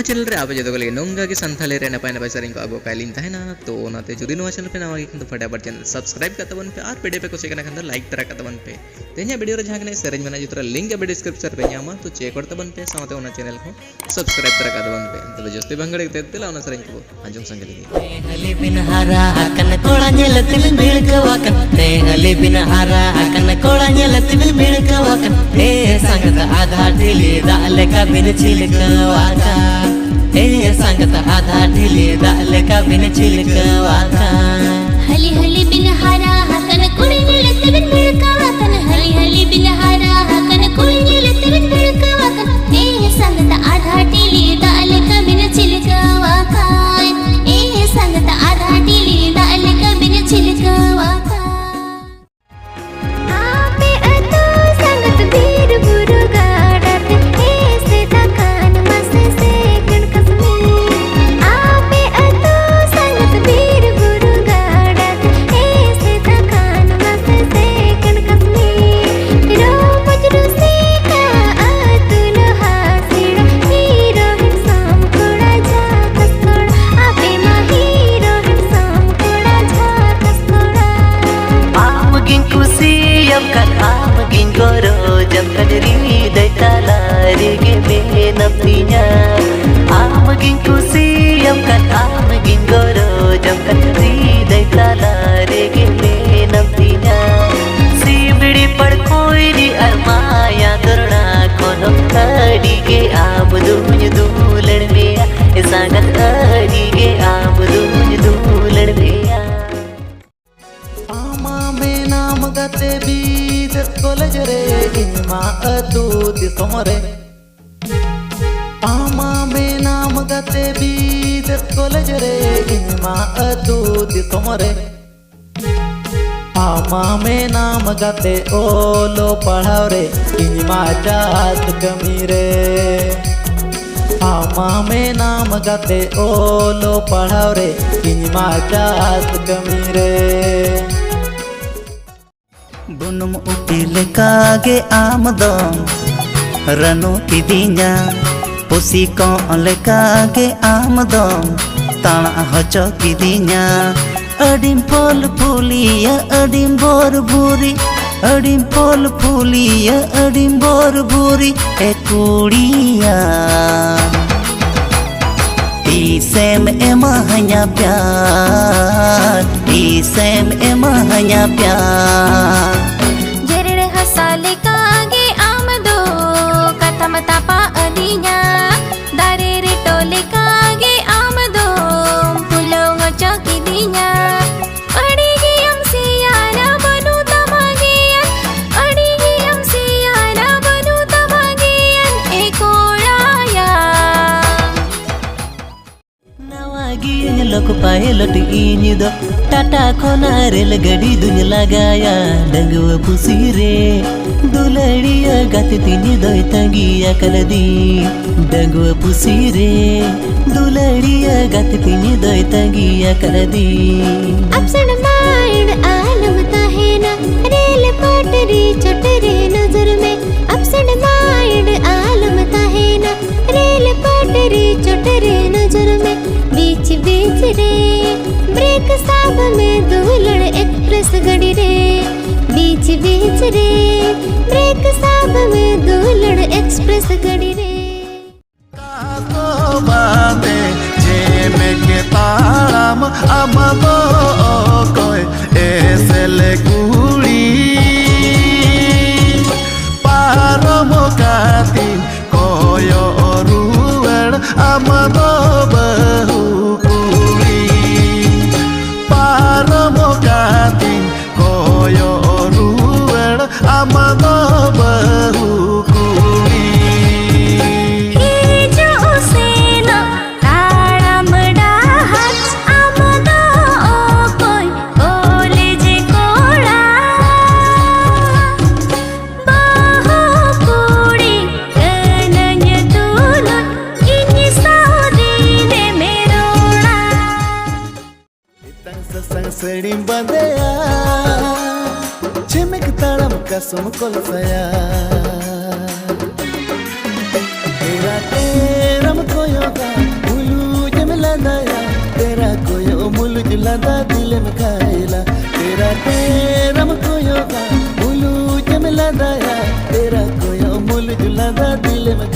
नोआ चैनल रे आप जो लगे नोंगा के संथाली रे नपाय नपाय सरिंग को आगो कायलिन तहना तो ओनाते जुदी नोआ चैनल पे नवा गे तो फटाफट चैनल सब्सक्राइब करता बन पे और वीडियो पे को सेकना खंदर लाइक तरा करता बन पे तेन्या वीडियो रे जहां सेरेंज मना जुतरा लिंक बे डिस्क्रिप्शन रे ᱧᱟᱢᱟ तो चेक करता बन पे साथे ओना चैनल को सब्सक्राइब तरा करता बन पे तो जस्ती बंगड़े तेला ओना सरिंग को अंजुम संग लगी हली बिन हारा कन कोड़ा नेल तिल मिल कवाकन ते हली बिन हारा कन कोड़ा नेल तिल मिल कवाकन ए संगत आधा ढिली दाले का बिन छिलकवाका ए संगत आधा ढिली दाले का बिन छिलकवाका हली हली बिन हारा कन कोड़ा नेल तिल मिल कवाकन हली हली बिन हारा कन कोड़ा नेल तिल मिल कवाकन ए संगत आधा ढिली दाले का बिन छिलकवाका ए संगत आधा ढिली दाले का बिन छिलकवाका आपे अतो संगत बीर बुरु गाडत ए से तकान मस से कण कसमी आपे अतो संगत बीर बुरु गाडत ए से तकान मस से कण कसमी रो मजरू से का अतुल हासिड़ हीरो हिसाम कोड़ा जा कसकोड़ा आपे मा हीरो हिसाम कोड़ा जा कसकोड़ा आम गिन खुशी अब कर आम गिन गोरो जब कदरी दैताला रेगे में नपतिया आम गिन खुशी अब कर आम गिन गोरो जब कदरी दैताला रेगे में नपतिया सीबड़ी पड़ कोई री अरमाया दरना कोनो अड़ी के आम दूज दूलड़ में सांगत अड़ी के आम दूज दूलड़ में आमा में नाम गते बीत कॉलेज रे इमा अतूत समरे आमा में नाम गते बीत कॉलेज रे इमा अतूत समरे आमा में नाम गते ओलो पढ़ाव रे इमा जात कमी रे आमा में नाम गते ओलो पढ़ाव रे इमा जात कमी रे बुनुम उटिल कागे आमदम रनो किदिnya पुसी को लेकागे आमदम ताना हचो किदिnya अडिम फल फुलिया अडिम बोर बुरी अडिम फल फुलिया अडिम बोर बुरी ए कुड़िया Isem emang hanya प्यार Isem emang hanya प्यार जेरे हसाले कागे आमदो कथा मतपा अदिnya दारे रे टोले कागे आमदो पुलो ngocok idinya अडिगी हम सियारा बनु तमागियन अडिगी हम Sierra Banu तमागियन एकोड़ाया Nawagi lok pilot ini do tata kona rel gadi dunya lagaya dangwa pusire duladiya gat tini do tagiya kaladi dangwa pusire duladiya gat tini do tagiya kaladi अपसड mind आलम ताहेना rail पटरी चटरे नजर में अपसड mind आलम ताहेना rail पटरी चटरे नजर में बीच बीच रे ब्रेक साब में दुलड़ एक्सप्रेस गड़ी रे बीच बीच रे ब्रेक साब में दुलड़ एक्सप्रेस गड़ी रे Bate jeme ke taram amado koi esele kuri paramo katin koyo ruwer amado bahu kuri paramo katin koyo ruwer amado bahu kuri Sering bandaya Cimek talam kasum kol saya Tera teram koyoga लदा दिल में खाइला तेरा तेरम कोयोगा मुलू जम लदाया तेरा कोयो मुलू लदा दिल में